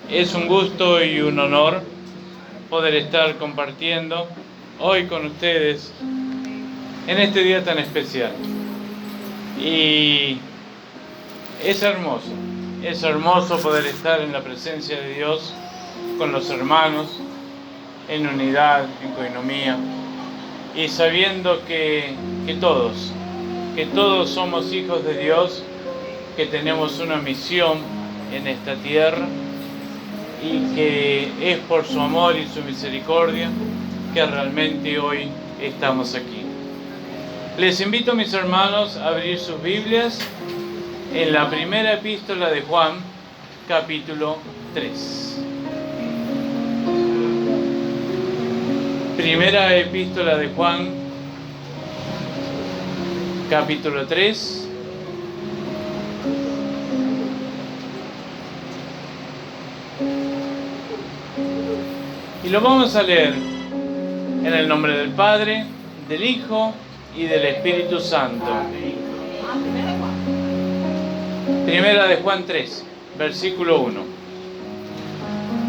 Es un gusto y un honor poder estar compartiendo hoy con ustedes en este día tan especial. Y es hermoso poder estar en la presencia de Dios con los hermanos, en unidad, en coinonía, y sabiendo que todos somos hijos de Dios, que tenemos una misión en esta tierra y que es por su amor y su misericordia que realmente hoy estamos aquí. Les invito, mis hermanos, a abrir sus Biblias en la primera epístola de Juan, capítulo 3. Primera epístola de Juan, capítulo 3. Y lo vamos a leer en el nombre del Padre, del Hijo y del Espíritu Santo. Primera de Juan 3, versículo 1.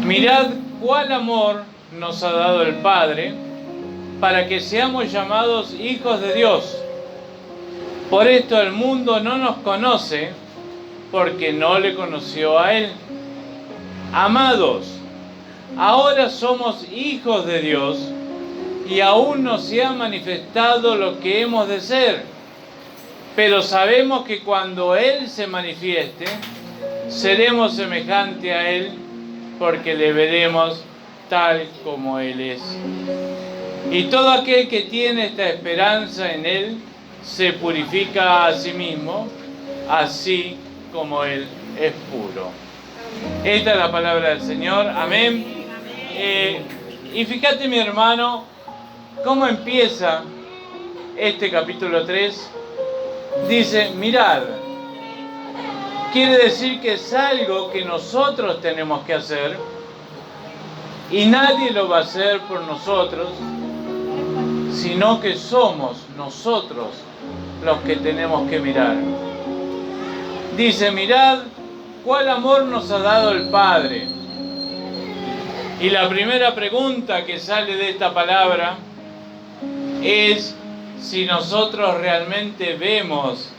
Mirad cuál amor nos ha dado el Padre para que seamos llamados hijos de Dios. Por esto el mundo no nos conoce porque no le conoció a Él. Amados, ahora somos hijos de Dios y aún no se ha manifestado lo que hemos de ser. Pero sabemos que cuando Él se manifieste, seremos semejantes a Él porque le veremos tal como Él es. Y todo aquel que tiene esta esperanza en Él se purifica a sí mismo, así como Él es puro. Esta es la palabra del Señor. Amén. Y fíjate, mi hermano, cómo empieza este capítulo 3. Dice, mirad. Quiere decir que es algo que nosotros tenemos que hacer y nadie lo va a hacer por nosotros, sino que somos nosotros los que tenemos que mirar. Dice, mirad cuál amor nos ha dado el Padre. Y la primera pregunta que sale de esta palabra es si nosotros realmente vemos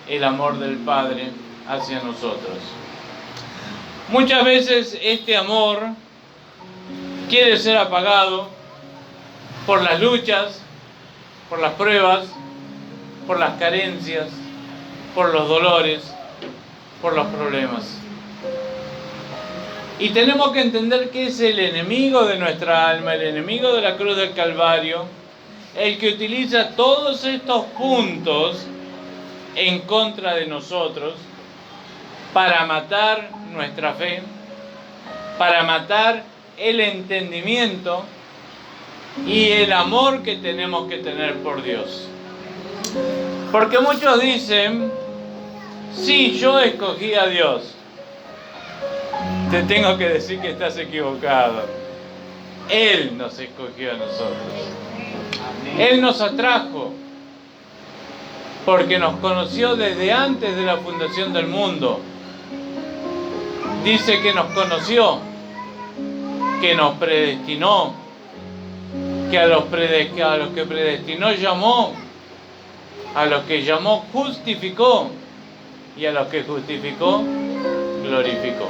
el amor del Padre hacia nosotros. Muchas veces este amor quiere ser apagado por las luchas, por las pruebas, por las carencias, por los dolores, por los problemas. Y tenemos que entender que es el enemigo de nuestra alma, el enemigo de la cruz del Calvario, el que utiliza todos estos puntos en contra de nosotros para matar nuestra fe, para matar el entendimiento y el amor que tenemos que tener por Dios. Porque muchos dicen, sí, yo escogí a Dios. Te tengo que decir que estás equivocado. Él nos escogió a nosotros. Él nos atrajo porque nos conoció desde antes de la fundación del mundo. Dice que nos conoció, que nos predestinó, que a los que predestinó llamó, a los que llamó justificó y a los que justificó glorificó.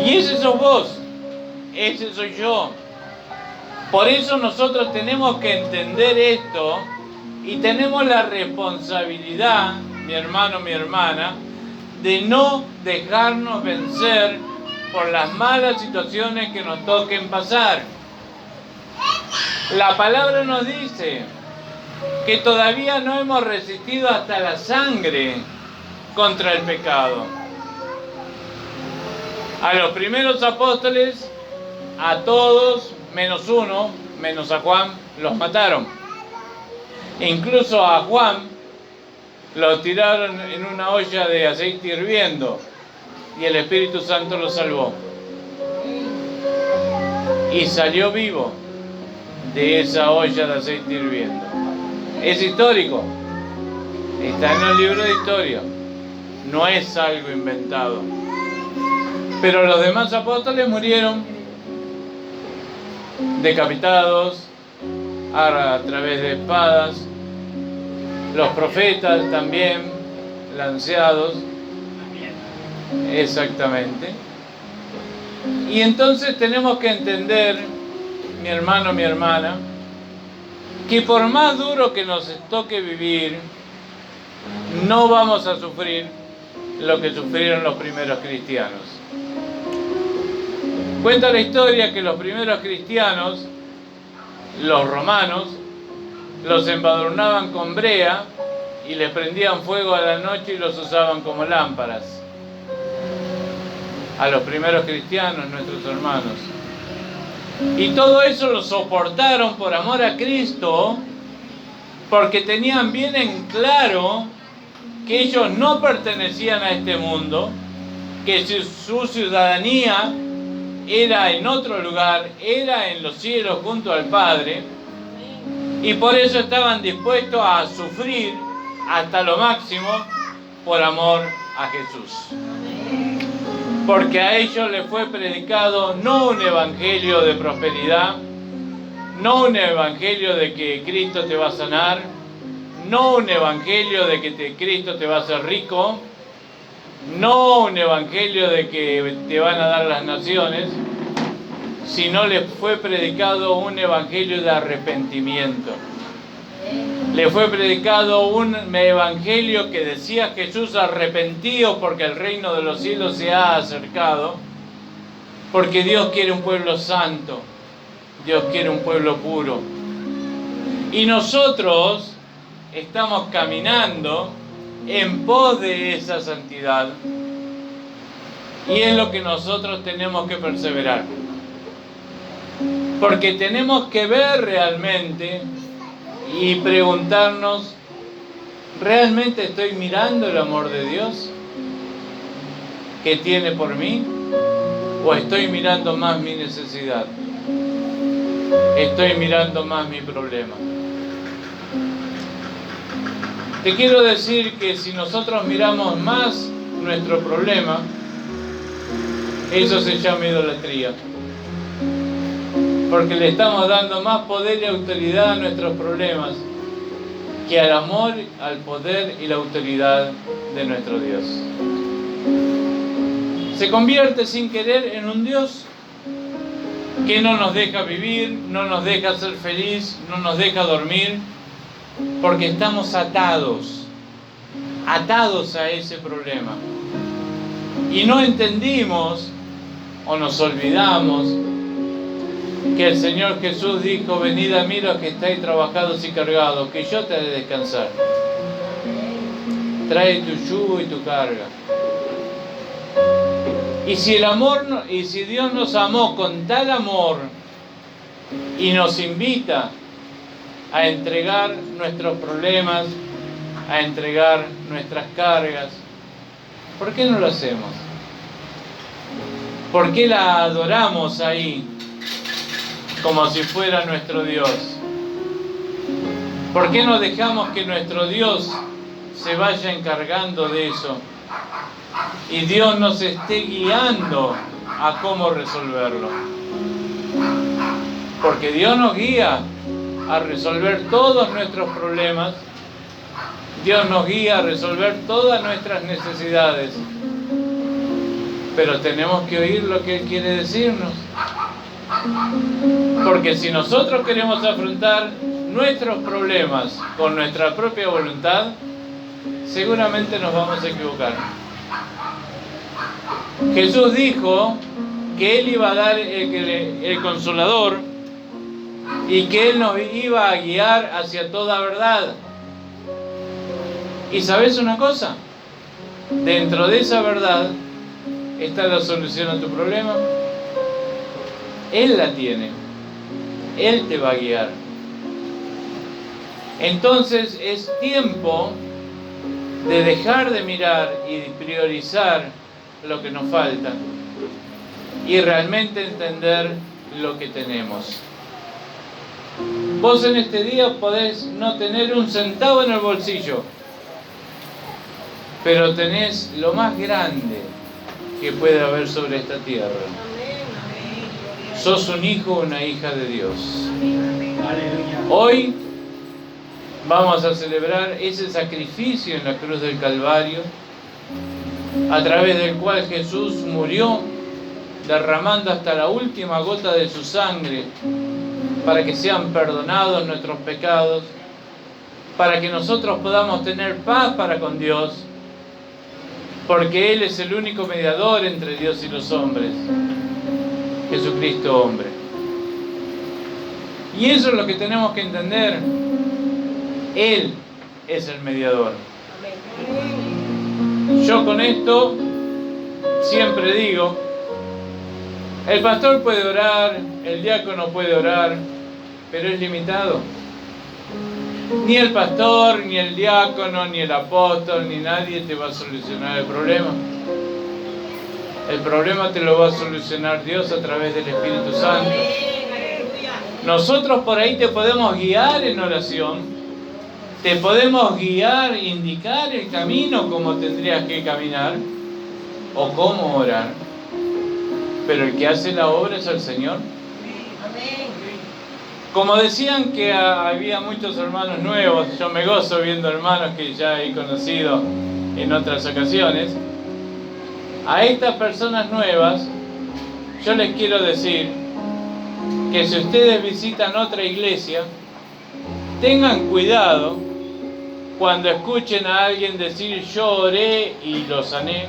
Y ese sos vos, ese soy yo. Por eso nosotros tenemos que entender esto y tenemos la responsabilidad, mi hermano, mi hermana, de no dejarnos vencer por las malas situaciones que nos toquen pasar. La palabra nos dice que todavía no hemos resistido hasta la sangre contra el pecado. A los primeros apóstoles, a todos, menos uno, menos a Juan, los mataron. Incluso a Juan lo tiraron en una olla de aceite hirviendo y el Espíritu Santo lo salvó. Y salió vivo de esa olla de aceite hirviendo. Es histórico. Está en el libro de historia. No es algo inventado. Pero los demás apóstoles murieron decapitados a través de espadas, los profetas también lanceados, exactamente. Y entonces tenemos que entender, mi hermano, mi hermana, que por más duro que nos toque vivir, no vamos a sufrir lo que sufrieron los primeros cristianos. Cuenta la historia que los primeros cristianos, los romanos, los embadurnaban con brea y les prendían fuego a la noche y los usaban como lámparas. A los primeros cristianos, nuestros hermanos. Y todo eso lo soportaron por amor a Cristo, porque tenían bien en claro que ellos no pertenecían a este mundo, que su ciudadanía era en otro lugar, era en los cielos junto al Padre, y por eso estaban dispuestos a sufrir hasta lo máximo por amor a Jesús. Porque a ellos les fue predicado no un evangelio de prosperidad, no un evangelio de que Cristo te va a sanar, no un evangelio de que Cristo te va a hacer rico, no un evangelio de que te van a dar las naciones, sino les fue predicado un evangelio de arrepentimiento. Le fue predicado un evangelio que decía Jesús: arrepentidos porque el reino de los cielos se ha acercado, porque Dios quiere un pueblo santo, Dios quiere un pueblo puro. Y nosotros estamos caminando en pos de esa santidad, y es lo que nosotros tenemos que perseverar, porque tenemos que ver realmente y preguntarnos: ¿realmente estoy mirando el amor de Dios que tiene por mí? ¿O estoy mirando más mi necesidad? ¿Estoy mirando más mi problema? Te quiero decir que si nosotros miramos más nuestro problema, eso se llama idolatría. Porque le estamos dando más poder y autoridad a nuestros problemas que al amor, al poder y la autoridad de nuestro Dios. Se convierte sin querer en un Dios que no nos deja vivir, no nos deja ser feliz, no nos deja dormir, porque estamos atados a ese problema. Y no entendimos o nos olvidamos que el Señor Jesús dijo: venid a mí los que estáis trabajados y cargados, que yo te haré descansar. Trae tu yugo y tu carga. Y si Dios nos amó con tal amor y nos invita a entregar nuestros problemas, a entregar nuestras cargas, ¿por qué no lo hacemos? ¿Por qué la adoramos ahí como si fuera nuestro Dios? ¿Por qué no dejamos que nuestro Dios se vaya encargando de eso y Dios nos esté guiando a cómo resolverlo? Porque Dios nos guía a resolver todos nuestros problemas, Dios nos guía a resolver todas nuestras necesidades, pero tenemos que oír lo que Él quiere decirnos. Porque si nosotros queremos afrontar nuestros problemas con nuestra propia voluntad, seguramente nos vamos a equivocar. Jesús dijo que Él iba a dar el Consolador y que Él nos iba a guiar hacia toda verdad. ¿Y sabes una cosa? Dentro de esa verdad está la solución a tu problema. Él la tiene. Él te va a guiar. Entonces es tiempo de dejar de mirar y priorizar lo que nos falta y realmente entender lo que tenemos. Vos en este día podés no tener un centavo en el bolsillo, pero tenés lo más grande que puede haber sobre esta tierra. Sos un hijo o una hija de Dios. Hoy vamos a celebrar ese sacrificio en la cruz del Calvario, a través del cual Jesús murió, derramando hasta la última gota de su sangre, para que sean perdonados nuestros pecados, para que nosotros podamos tener paz para con Dios, porque Él es el único mediador entre Dios y los hombres, Jesucristo hombre. Y eso es lo que tenemos que entender. Él es el mediador. Yo con esto siempre digo, el pastor puede orar, el diácono puede orar, pero es limitado. Ni el pastor, ni el diácono, ni el apóstol, ni nadie te va a solucionar el problema. El problema te lo va a solucionar Dios a través del Espíritu Santo. Nosotros por ahí te podemos guiar en oración, te podemos guiar, indicar el camino, como tendrías que caminar o cómo orar, pero el que hace la obra es el Señor. Como decían que había muchos hermanos nuevos, yo me gozo viendo hermanos que ya he conocido en otras ocasiones. A estas personas nuevas yo les quiero decir que si ustedes visitan otra iglesia, tengan cuidado cuando escuchen a alguien decir yo oré y lo sané,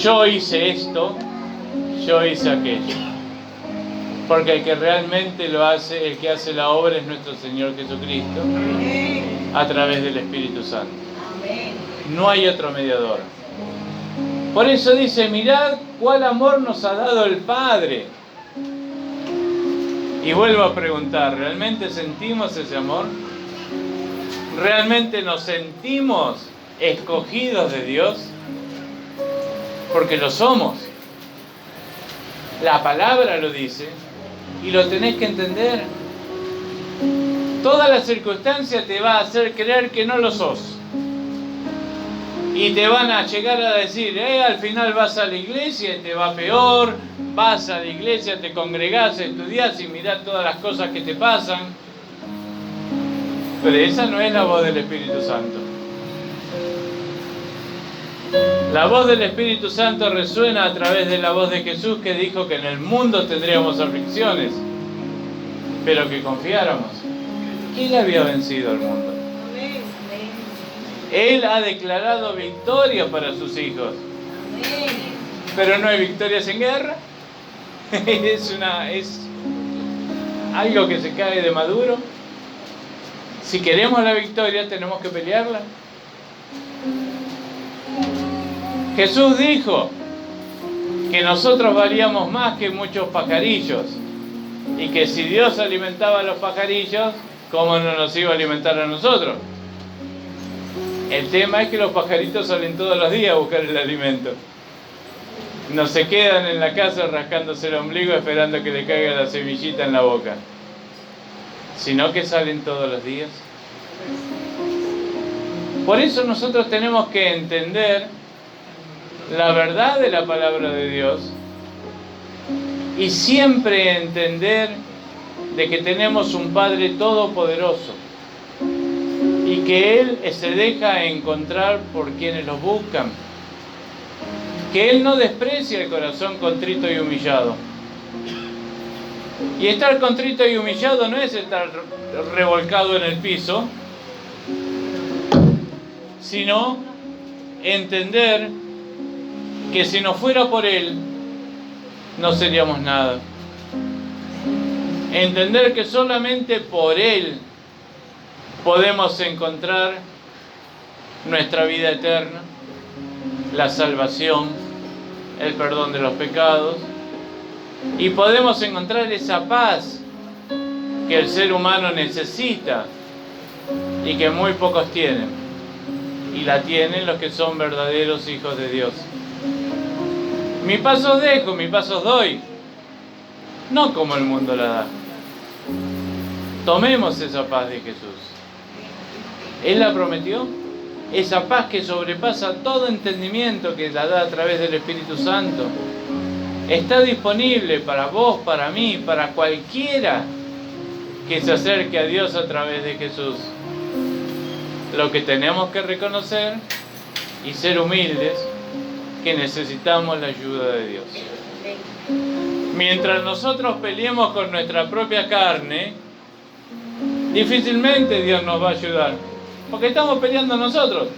yo hice esto, yo hice aquello. Porque el que realmente lo hace, el que hace la obra es nuestro Señor Jesucristo, a través del Espíritu Santo. No hay otro mediador. Por eso dice, mirad cuál amor nos ha dado el Padre. Y vuelvo a preguntar, ¿realmente sentimos ese amor? ¿Realmente nos sentimos escogidos de Dios? Porque lo somos. La palabra lo dice y lo tenés que entender. Toda la circunstancia te va a hacer creer que no lo sos. Y te van a llegar a decir, al final vas a la iglesia y te va peor, vas a la iglesia, te congregás, estudiás y mirás todas las cosas que te pasan. Pero esa no es la voz del Espíritu Santo. La voz del Espíritu Santo resuena a través de la voz de Jesús, que dijo que en el mundo tendríamos aflicciones, pero que confiáramos. Él había vencido al mundo. Él ha declarado victoria para sus hijos. Pero no hay victorias en guerra. Es algo que se cae de maduro. Si queremos la victoria, tenemos que pelearla. Jesús dijo que nosotros valíamos más que muchos pajarillos, y que si Dios alimentaba a los pajarillos, ¿cómo no nos iba a alimentar a nosotros? El tema es que los pajaritos salen todos los días a buscar el alimento. No se quedan en la casa rascándose el ombligo esperando que le caiga la semillita en la boca, sino que salen todos los días. Por eso nosotros tenemos que entender la verdad de la palabra de Dios y siempre entender de que tenemos un Padre todopoderoso y que Él se deja encontrar por quienes los buscan, que Él no desprecia el corazón contrito y humillado. Y estar contrito y humillado no es estar revolcado en el piso, sino entender que si no fuera por Él, no seríamos nada. Entender que solamente por Él podemos encontrar nuestra vida eterna, la salvación, el perdón de los pecados, y podemos encontrar esa paz que el ser humano necesita y que muy pocos tienen, y la tienen los que son verdaderos hijos de Dios. Mi paz os dejo, mi paz os doy, no como el mundo la da. Tomemos esa paz de Jesús. Él la prometió esa paz que sobrepasa todo entendimiento que la da a través del Espíritu Santo, está disponible para vos, para mí, para cualquiera que se acerque a Dios a través de Jesús. Lo que tenemos que reconocer y ser humildes, que necesitamos la ayuda de Dios. Mientras nosotros peleemos con nuestra propia carne, difícilmente Dios nos va a ayudar, porque estamos peleando nosotros.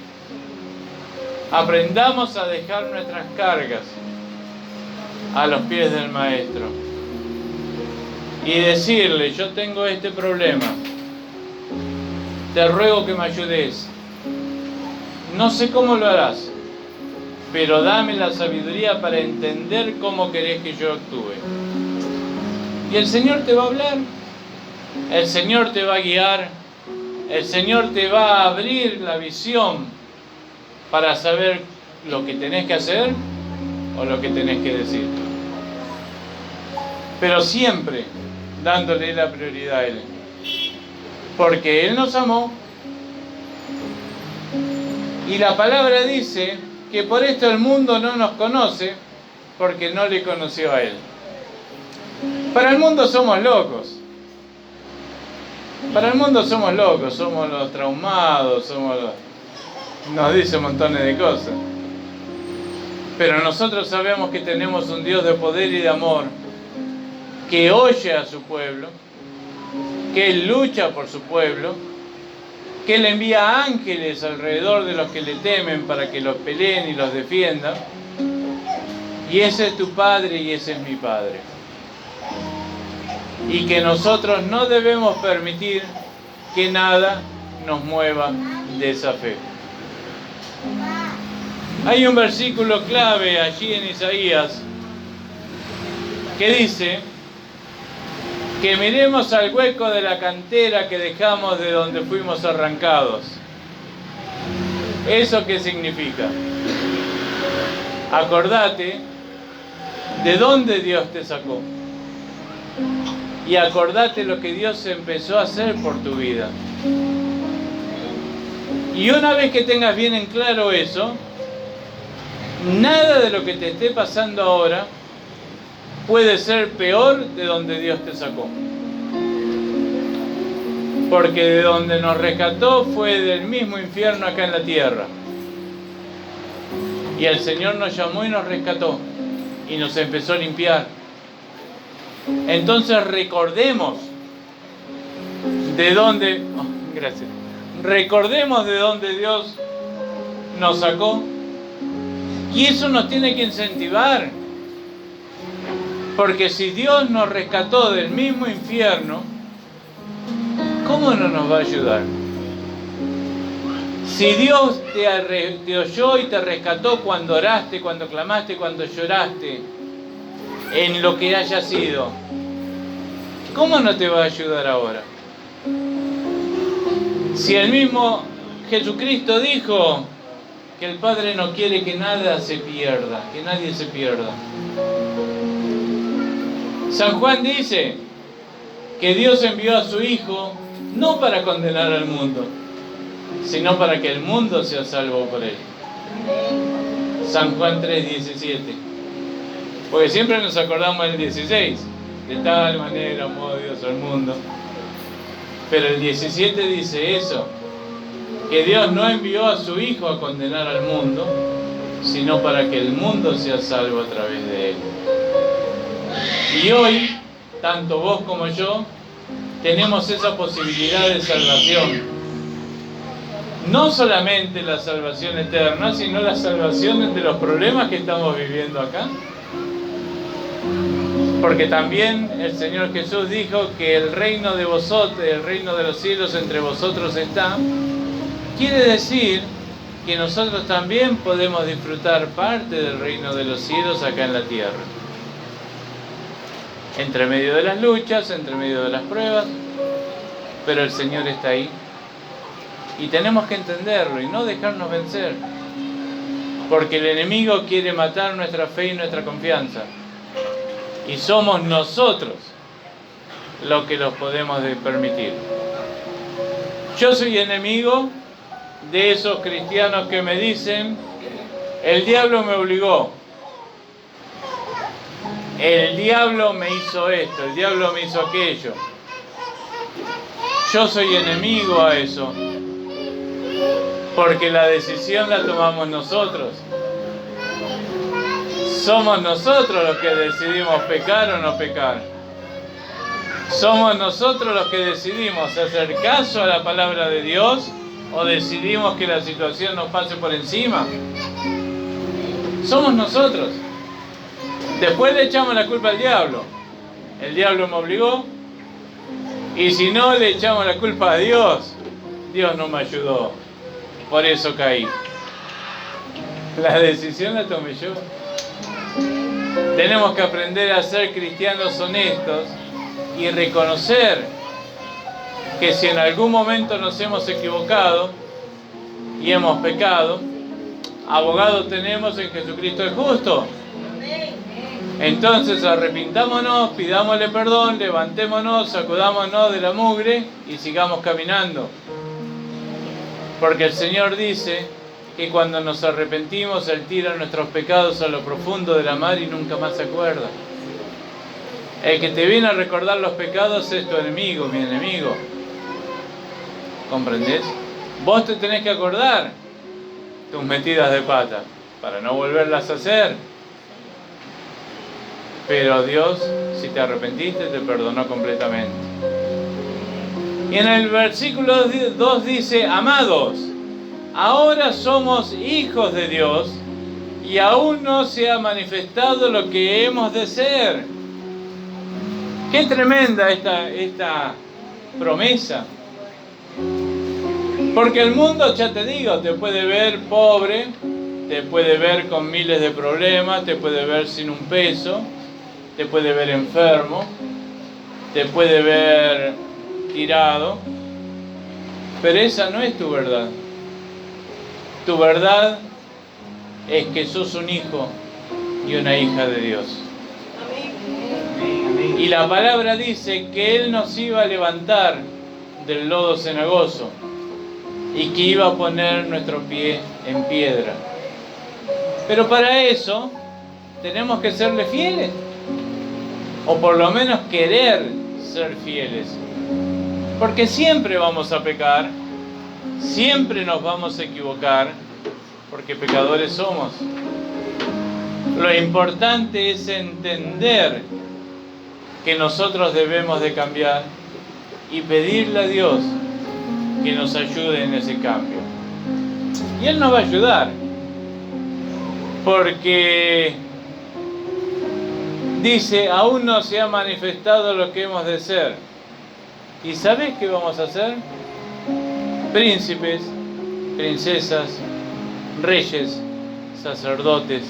Aprendamos a dejar nuestras cargas a los pies del Maestro y decirle: yo tengo este problema, te ruego que me ayudes, no sé cómo lo harás, pero dame la sabiduría para entender cómo querés que yo actúe. Y el Señor te va a hablar, el Señor te va a guiar, el Señor te va a abrir la visión para saber lo que tenés que hacer o lo que tenés que decir. Pero siempre dándole la prioridad a Él, porque Él nos amó. Y la palabra dice que por esto el mundo no nos conoce, porque no le conoció a Él. Para el mundo somos locos. Para el mundo somos locos, somos los traumados, nos dice montones de cosas. Pero nosotros sabemos que tenemos un Dios de poder y de amor, que oye a su pueblo, que Él lucha por su pueblo, que Él envía ángeles alrededor de los que le temen para que los peleen y los defiendan. Y ese es tu Padre y ese es mi Padre. Y que nosotros no debemos permitir que nada nos mueva de esa fe. Hay un versículo clave allí en Isaías que dice que miremos al hueco de la cantera que dejamos de donde fuimos arrancados. ¿Eso qué significa? Acordate de dónde Dios te sacó. Y acordate lo que Dios empezó a hacer por tu vida. Y una vez que tengas bien en claro eso, nada de lo que te esté pasando ahora puede ser peor de donde Dios te sacó. Porque de donde nos rescató fue del mismo infierno acá en la tierra. Y el Señor nos llamó y nos rescató. Y nos empezó a limpiar. Entonces recordemos de dónde... gracias. Recordemos de dónde Dios nos sacó. Y eso nos tiene que incentivar. Porque si Dios nos rescató del mismo infierno, ¿cómo no nos va a ayudar? Si Dios te oyó y te rescató cuando oraste, cuando clamaste, cuando lloraste, en lo que haya sido, ¿cómo no te va a ayudar ahora? Si el mismo Jesucristo dijo que el Padre no quiere que nada se pierda, que nadie se pierda. San Juan dice que Dios envió a su Hijo no para condenar al mundo, sino para que el mundo sea salvo por Él. San Juan 3:17. Porque siempre nos acordamos del 16, de tal manera amó Dios al mundo. Pero el 17 dice eso, que Dios no envió a su Hijo a condenar al mundo, sino para que el mundo sea salvo a través de Él. Y hoy, tanto vos como yo, tenemos esa posibilidad de salvación. No solamente la salvación eterna, sino la salvación de los problemas que estamos viviendo acá. Porque también el Señor Jesús dijo que el reino de vosotros, el reino de los cielos entre vosotros está. Quiere decir que nosotros también podemos disfrutar parte del reino de los cielos acá en la tierra. Entre medio de las luchas, entre medio de las pruebas, pero el Señor está ahí. Y tenemos que entenderlo y no dejarnos vencer. Porque el enemigo quiere matar nuestra fe y nuestra confianza. Y somos nosotros los que los podemos permitir. Yo soy enemigo de esos cristianos que me dicen: el diablo me obligó, el diablo me hizo esto, el diablo me hizo aquello. Yo soy enemigo a eso, porque la decisión la tomamos nosotros. Somos nosotros los que decidimos pecar o no pecar. Somos nosotros los que decidimos hacer caso a la palabra de Dios o decidimos que la situación nos pase por encima. Somos nosotros. Después le echamos la culpa al diablo. El diablo me obligó. Y si no, le echamos la culpa a Dios. Dios no me ayudó. Por eso caí. La decisión la tomé yo. Tenemos que aprender a ser cristianos honestos y reconocer que si en algún momento nos hemos equivocado y hemos pecado, abogado tenemos en Jesucristo el justo. Entonces arrepintámonos, pidámosle perdón, levantémonos, sacudámonos de la mugre y sigamos caminando. Porque el Señor dice que cuando nos arrepentimos, Él tira nuestros pecados a lo profundo de la mar y nunca más se acuerda. El que te viene a recordar los pecados es tu enemigo, mi enemigo. ¿Comprendés? Vos te tenés que acordar tus metidas de pata para no volverlas a hacer. Pero Dios, si te arrepentiste, te perdonó completamente. Y en el versículo 2 dice: amados, ahora somos hijos de Dios y aún no se ha manifestado lo que hemos de ser. Qué tremenda esta promesa. Porque el mundo, ya te digo, te puede ver pobre, te puede ver con miles de problemas, te puede ver sin un peso, te puede ver enfermo, te puede ver tirado, pero esa no es tu verdad. Tu verdad es que sos un hijo y una hija de Dios. Y la palabra dice que Él nos iba a levantar del lodo cenagoso y que iba a poner nuestro pie en piedra. Pero para eso tenemos que serle fieles, o por lo menos querer ser fieles, porque siempre vamos a pecar, siempre nos vamos a equivocar, porque pecadores somos. Lo importante es entender que nosotros debemos de cambiar y pedirle a Dios que nos ayude en ese cambio. Y Él nos va a ayudar, porque dice: aún no se ha manifestado lo que hemos de ser. ¿Y sabes qué vamos a hacer? Príncipes, princesas, reyes, sacerdotes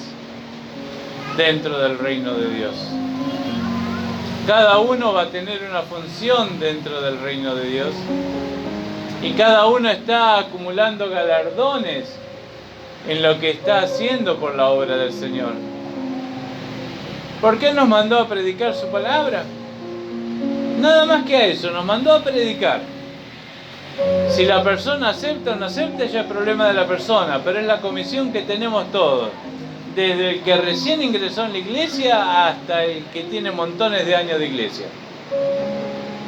dentro del reino de Dios. Cada uno va a tener una función dentro del reino de Dios y cada uno está acumulando galardones en lo que está haciendo por la obra del Señor. ¿Por qué nos mandó a predicar su palabra? Nada más que a eso, nos mandó a predicar. Si la persona acepta o no acepta, ya es problema de la persona, pero es la comisión que tenemos todos. Desde el que recién ingresó en la iglesia hasta el que tiene montones de años de iglesia.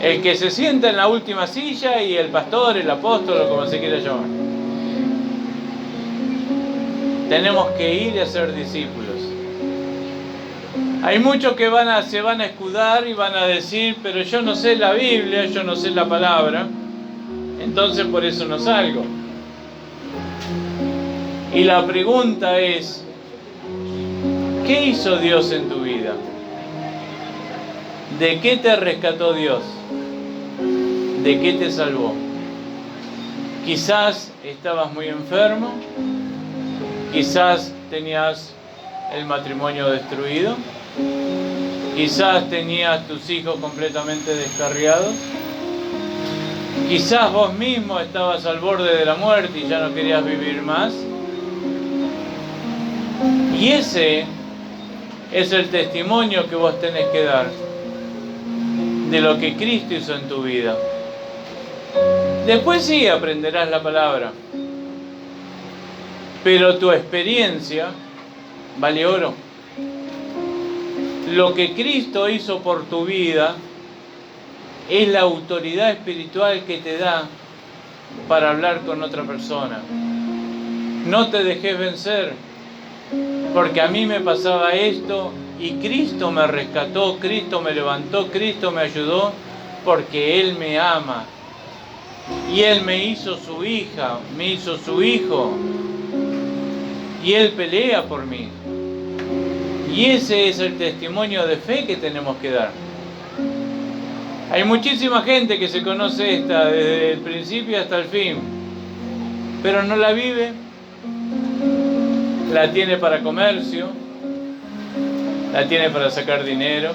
El que se sienta en la última silla y el pastor, el apóstol o como se quiera llamar. Tenemos que ir y hacer discípulos. Hay muchos que se van a escudar y van a decir: pero yo no sé la Biblia, yo no sé la palabra, entonces por eso no salgo. Y la pregunta es: ¿qué hizo Dios en tu vida? ¿De qué te rescató Dios? ¿De qué te salvó? Quizás estabas muy enfermo, quizás tenías el matrimonio destruido, quizás tenías tus hijos completamente descarriados, quizás vos mismo estabas al borde de la muerte y ya no querías vivir más. Y ese es el testimonio que vos tenés que dar de lo que Cristo hizo en tu vida. Después sí aprenderás la palabra, pero tu experiencia vale oro. Lo que Cristo hizo por tu vida es la autoridad espiritual que te da para hablar con otra persona. No te dejes vencer, porque a mí me pasaba esto y Cristo me rescató, Cristo me levantó, Cristo me ayudó, porque Él me ama. Y Él me hizo su hija, me hizo su hijo, y Él pelea por mí. Y ese es el testimonio de fe que tenemos que dar. Hay muchísima gente que se conoce esta desde el principio hasta el fin, pero no la vive. La tiene para comercio, la tiene para sacar dinero,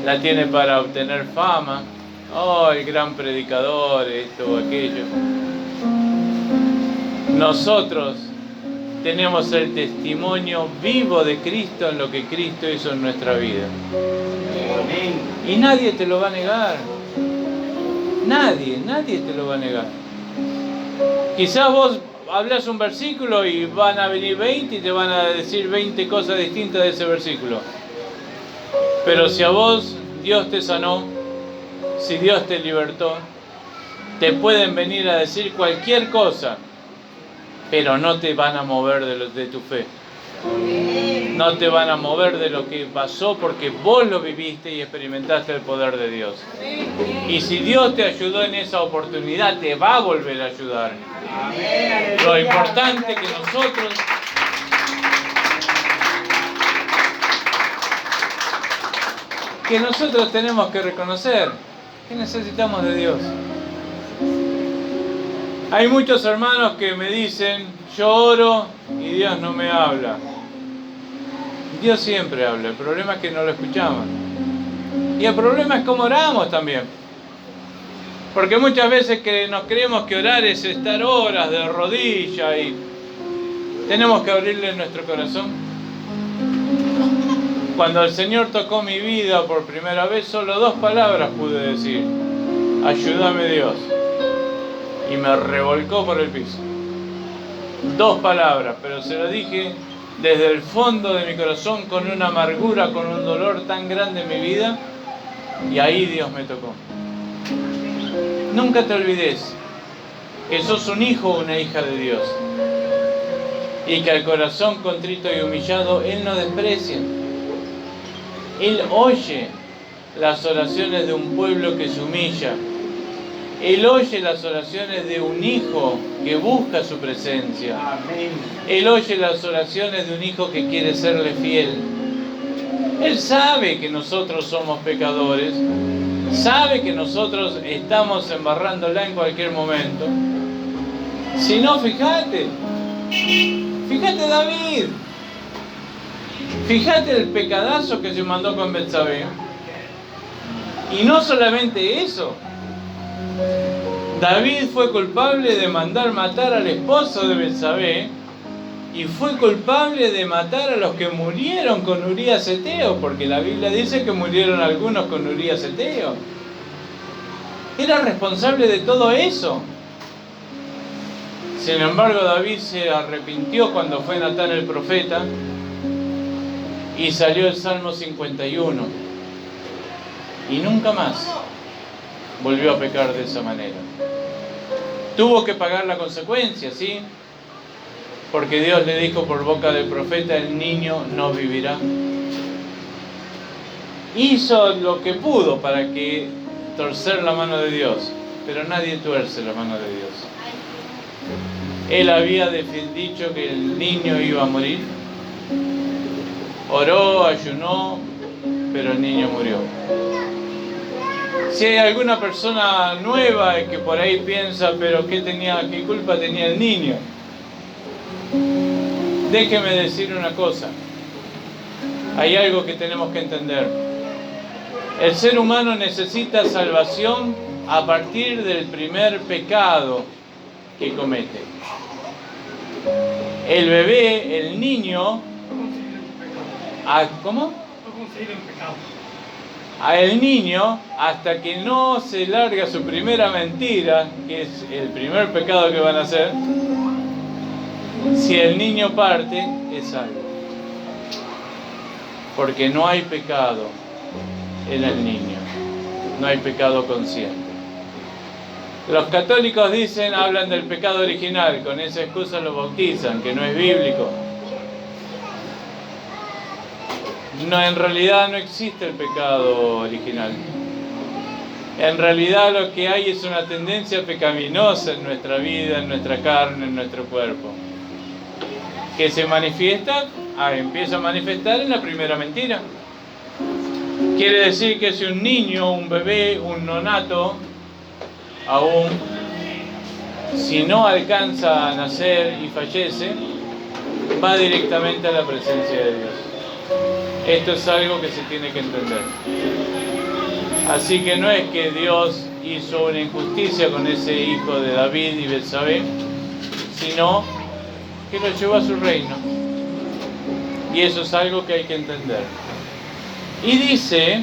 la tiene para obtener fama. Oh, el gran predicador, esto o aquello. Nosotros tenemos el testimonio vivo de Cristo en lo que Cristo hizo en nuestra vida. Y nadie te lo va a negar. Nadie te lo va a negar. Quizás vos hablas un versículo y van a venir 20 y te van a decir 20 cosas distintas de ese versículo. Pero si a vos Dios te sanó, si Dios te libertó, te pueden venir a decir cualquier cosa, pero no te van a mover de tu fe. No te van a mover de lo que pasó porque vos lo viviste y experimentaste el poder de Dios. Y si Dios te ayudó en esa oportunidad, te va a volver a ayudar. Lo importante que nosotros tenemos que reconocer que necesitamos de Dios. Hay muchos hermanos que me dicen, yo oro y Dios no me habla. Dios siempre habla, el problema es que no lo escuchamos. Y el problema es cómo oramos también. Porque muchas veces que nos creemos que orar es estar horas de rodillas y tenemos que abrirle nuestro corazón. Cuando el Señor tocó mi vida por primera vez, solo 2 palabras pude decir: ayúdame Dios. Y me revolcó por el piso. 2 palabras, pero se lo dije desde el fondo de mi corazón, con una amargura, con un dolor tan grande en mi vida, y ahí Dios me tocó. Nunca te olvides que sos un hijo o una hija de Dios, y que al corazón contrito y humillado Él no desprecia. Él oye las oraciones de un pueblo que se humilla. Él oye las oraciones de un hijo que busca su presencia. Amén. Él oye las oraciones de un hijo que quiere serle fiel. Él sabe que nosotros somos pecadores, sabe que nosotros estamos embarrándola en cualquier momento. Si no, fíjate David, fíjate el pecadazo que se mandó con Betsabé. Y no solamente eso, David fue culpable de mandar matar al esposo de Betsabé y fue culpable de matar a los que murieron con Urías Eteo, porque la Biblia dice que murieron algunos con Urías Eteo. Era responsable de todo eso. Sin embargo, David se arrepintió cuando fue Natán el profeta y salió el Salmo 51 y nunca más volvió a pecar de esa manera. Tuvo que pagar la consecuencia, ¿sí? Porque Dios le dijo por boca del profeta: el niño no vivirá. Hizo lo que pudo para que torcer la mano de Dios, pero nadie tuerce la mano de Dios. Él había dicho que el niño iba a morir. Oró, ayunó, pero el niño murió. Si hay alguna persona nueva que por ahí piensa, pero ¿qué culpa tenía el niño? Déjeme decir una cosa. Hay algo que tenemos que entender. El ser humano necesita salvación a partir del primer pecado que comete. El bebé, el niño... ¿Cómo? No considera un pecado. A el niño, hasta que no se larga su primera mentira, que es el primer pecado que van a hacer, Si el niño parte, es salvo. Porque no hay pecado en el niño, no hay pecado consciente. Los católicos hablan del pecado original, con esa excusa lo bautizan, que no es bíblico. No, en realidad no existe el pecado original. En realidad lo que hay es una tendencia pecaminosa en nuestra vida, en nuestra carne, en nuestro cuerpo, que se manifiesta, empieza a manifestar en la primera mentira. Quiere decir que si un niño, un bebé, un nonato, aún si no alcanza a nacer y fallece, va directamente a la presencia de Dios. Esto es algo que se tiene que entender. Así que no es que Dios hizo una injusticia con ese hijo de David y Betsabé, sino que lo llevó a su reino. Y eso es algo que hay que entender. Y dice,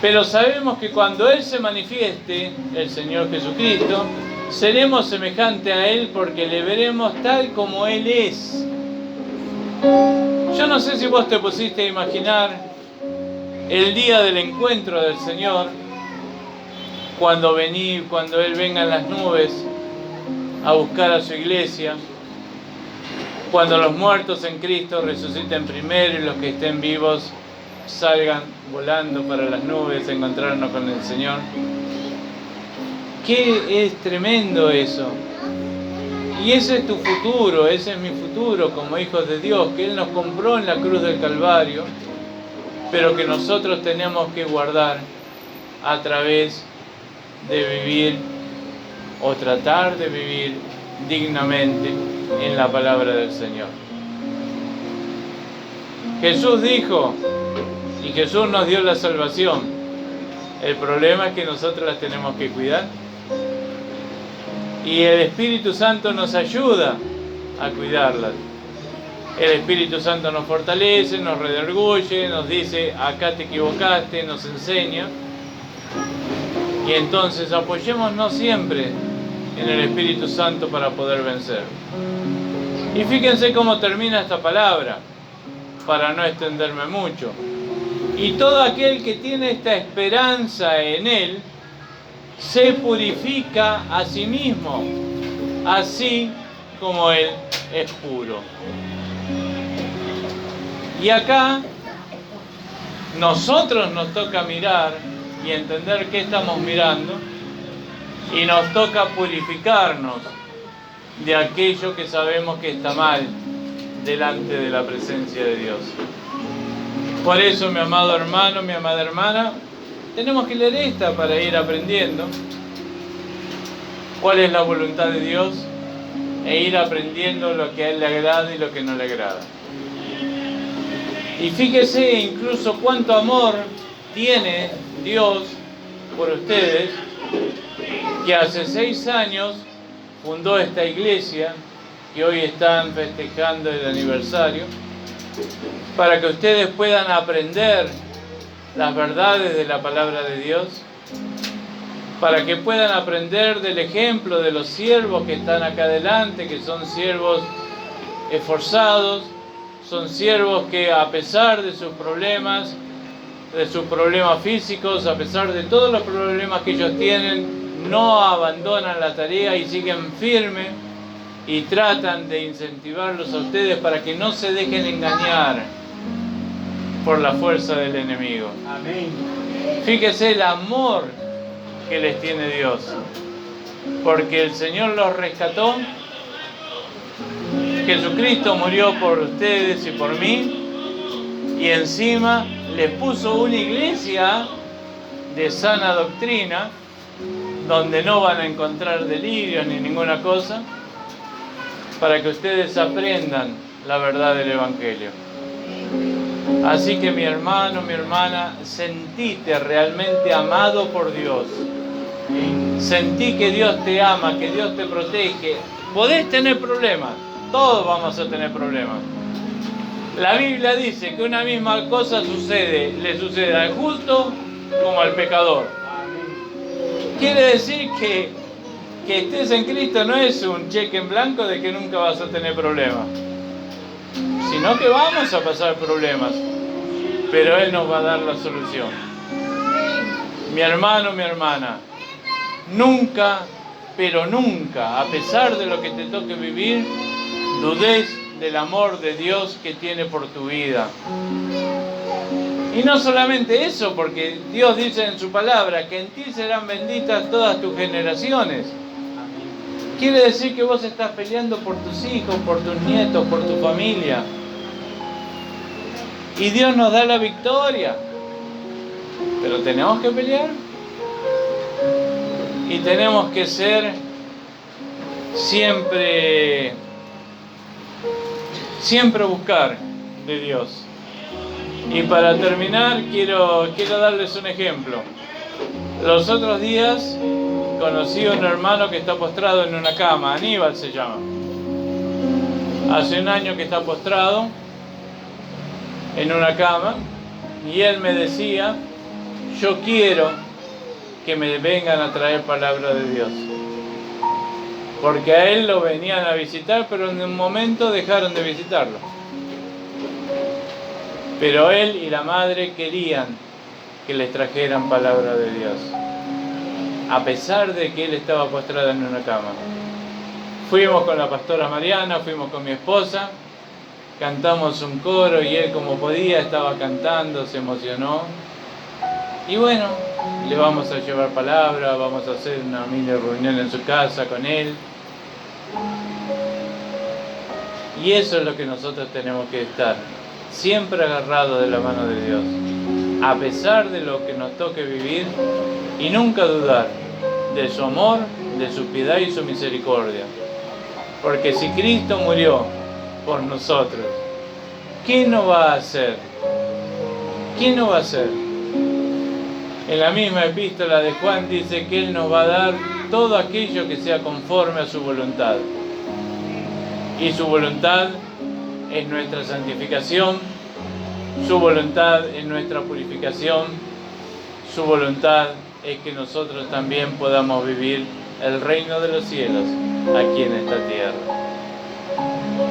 pero sabemos que cuando Él se manifieste, el Señor Jesucristo, seremos semejantes a Él porque le veremos tal como Él es. Yo no sé si vos te pusiste a imaginar el día del encuentro del Señor, cuando Él venga en las nubes a buscar a su iglesia, cuando los muertos en Cristo resuciten primero y los que estén vivos salgan volando para las nubes a encontrarnos con el Señor. ¡Qué es tremendo eso! Y ese es tu futuro, ese es mi futuro como hijos de Dios, que Él nos compró en la cruz del Calvario, pero que nosotros tenemos que guardar a través de vivir o tratar de vivir dignamente en la palabra del Señor. Jesús dijo, y Jesús nos dio la salvación. El problema es que nosotros las tenemos que cuidar. Y el Espíritu Santo nos ayuda a cuidarlas. El Espíritu Santo nos fortalece, nos redarguye, nos dice, acá te equivocaste, nos enseña. Y entonces apoyémonos siempre en el Espíritu Santo para poder vencer. Y fíjense cómo termina esta palabra, para no extenderme mucho. Y todo aquel que tiene esta esperanza en Él, se purifica a sí mismo, así como Él es puro. Y acá, nosotros nos toca mirar y entender qué estamos mirando, y nos toca purificarnos de aquello que sabemos que está mal delante de la presencia de Dios. Por eso, mi amado hermano, mi amada hermana, tenemos que leer esta para ir aprendiendo cuál es la voluntad de Dios e ir aprendiendo lo que a Él le agrada y lo que no le agrada. Y fíjese incluso cuánto amor tiene Dios por ustedes, que hace 6 años fundó esta iglesia, que hoy están festejando el aniversario, para que ustedes puedan aprender las verdades de la palabra de Dios, para que puedan aprender del ejemplo de los siervos que están acá adelante, que son siervos esforzados, son siervos que a pesar de sus problemas físicos, a pesar de todos los problemas que ellos tienen, no abandonan la tarea y siguen firmes y tratan de incentivarlos a ustedes para que no se dejen engañar por la fuerza del enemigo. Amén. Fíjese el amor que les tiene Dios, porque el Señor los rescató. Jesucristo murió por ustedes y por mí, y encima les puso una iglesia de sana doctrina, donde no van a encontrar delirios ni ninguna cosa, para que ustedes aprendan la verdad del Evangelio. Así que mi hermano, mi hermana, sentite realmente amado por Dios. Sentí que Dios te ama, que Dios te protege. Podés tener problemas, todos vamos a tener problemas. La Biblia dice que una misma cosa le sucede al justo como al pecador. Quiere decir que que estés en Cristo no es un cheque en blanco de que nunca vas a tener problemas, sino que vamos a pasar problemas, pero Él nos va a dar la solución. Mi hermano, mi hermana, nunca, pero nunca, a pesar de lo que te toque vivir, dudes del amor de Dios que tiene por tu vida. Y no solamente eso, porque Dios dice en su palabra que en ti serán benditas todas tus generaciones. Quiere decir que vos estás peleando por tus hijos, por tus nietos, por tu familia. Y Dios nos da la victoria. Pero tenemos que pelear. Y tenemos que ser siempre buscar de Dios. Y para terminar, quiero darles un ejemplo. Los otros días conocí a un hermano que está postrado en una cama, Aníbal se llama. Hace un año que está postrado en una cama y él me decía, yo quiero que me vengan a traer palabra de Dios. Porque a él lo venían a visitar, pero en un momento dejaron de visitarlo. Pero él y la madre querían que les trajeran palabra de Dios, a pesar de que él estaba postrado en una cama. Fuimos con la pastora Mariana, fuimos con mi esposa, cantamos un coro y él como podía estaba cantando, se emocionó. Y bueno, le vamos a llevar palabra, vamos a hacer una mini reunión en su casa con él. Y eso es lo que nosotros tenemos que estar, siempre agarrados de la mano de Dios, a pesar de lo que nos toque vivir, y nunca dudar de su amor, de su piedad y su misericordia. Porque si Cristo murió por nosotros, ¿qué no va a hacer? ¿Qué no va a hacer? En la misma epístola de Juan dice que Él nos va a dar todo aquello que sea conforme a su voluntad. Y su voluntad es nuestra santificación, su voluntad es nuestra purificación, su voluntad es que nosotros también podamos vivir el reino de los cielos aquí en esta tierra.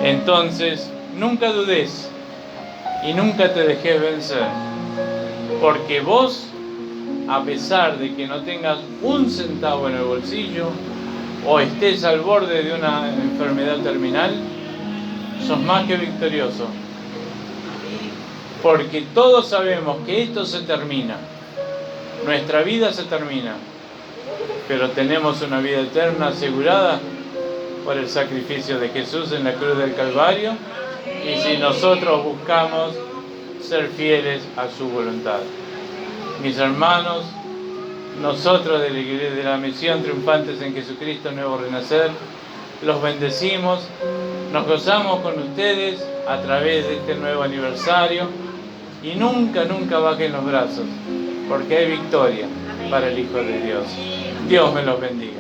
Entonces, nunca dudes y nunca te dejes vencer, porque vos, a pesar de que no tengas un centavo en el bolsillo o estés al borde de una enfermedad terminal, sos más que victorioso. Porque todos sabemos que esto se termina, nuestra vida se termina, pero tenemos una vida eterna asegurada por el sacrificio de Jesús en la cruz del Calvario, y si nosotros buscamos ser fieles a su voluntad. Mis hermanos, nosotros de la Iglesia de la Misión Triunfantes en Jesucristo Nuevo Renacer, los bendecimos, nos gozamos con ustedes a través de este nuevo aniversario y nunca bajen los brazos, porque hay victoria para el Hijo de Dios. Dios me los bendiga.